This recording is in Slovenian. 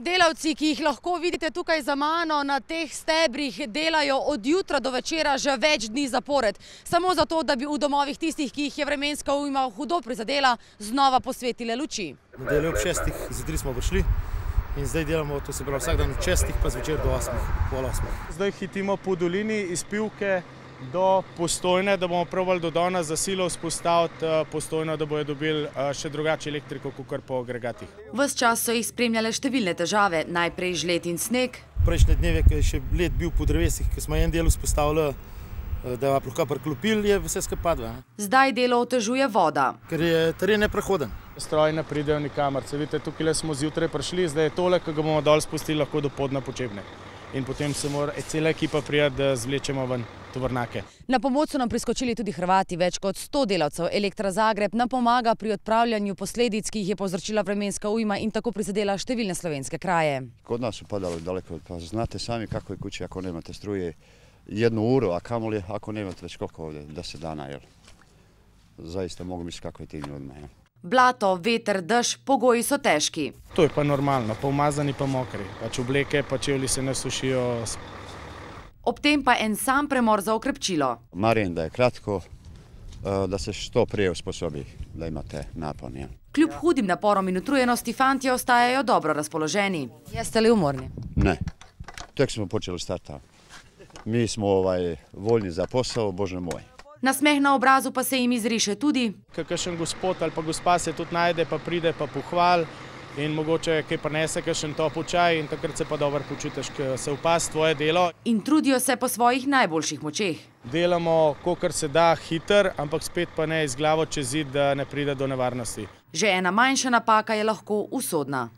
Delavci, ki jih lahko vidite tukaj za mano, na teh stebrih delajo od jutra do večera že več dni zapored. Samo zato, da bi v domovih tistih, ki jih je vremenska ujma hudo prizadela, znova posvetile luči. V nedeljo ob 6. zjutraj smo prišli in zdaj delamo, to se pravi vsak dan od 6. pa zvečer do 8. pol 8. Zdaj hitimo po dolini iz Pivke do Postojne, da bomo probali do danes za silo vzpostaviti Postojno, da bojo dobili še drugače elektriko, kakor po agregatih. Ves čas so jih spremljale številne težave, najprej žled in sneg. Prejšnje dneve, ko je še led bil po drevesih, ko smo en del vzpostavili, da je lahko preklopil, je vse skupaj padlo. Zdaj delo otežuje voda. Ker je teren neprehoden. Stroji ne pridejo nikamor. Se vidite, tukaj smo zjutraj prišli, zdaj je tole, ko ga bomo dol spustili, lahko do podna počebne. In potem se mora cela ekipa prijeti, da zvlečemo ven tovornjake. Na pomoč so nam priskočili tudi Hrvati, več kot 100 delavcev. Elektra Zagreb nam pomaga pri odpravljanju posledic, ki jih je povzročila vremenska ujma in tako prizadela številne slovenske kraje. Kod nas su padali daleko, pa znate sami kako je kući ako nemate struje 1 uru, a kamoli ako nemate već koliko ovdje, 10 dana, jel? Zaista mogu misliti kako je tim ljudima, jel? Blato, veter, dež, pogoji so težki. To je pa normalno, pa umazani pa mokri. Pač obleke pa čevlji se ne sušijo. Ob tem pa en sam premor za okrepčilo. Marjen da je kratko, da se što prije usposobi da imate napon, jel? Kljub hudim naporom in utrujenosti fantje ostajajo dobro razpoloženi. Jeste li umorni? Ne, tek smo počeli startati. Mi smo voljni za posao, bože moj. Nasmeh na obrazu pa se jim izriše tudi. Kakšen gospod ali pa gospa se tudi najde, pa pride, pa pohval in mogoče kaj prinese kakšen topel čaj in takrat se pa dobro počutiš, ker se vpas tvoje delo. In trudijo se po svojih najboljših močeh. Delamo, kolikor se da, hiter, ampak spet pa ne iz glavo čez zid, da ne pride do nevarnosti. Že ena manjša napaka je lahko usodna.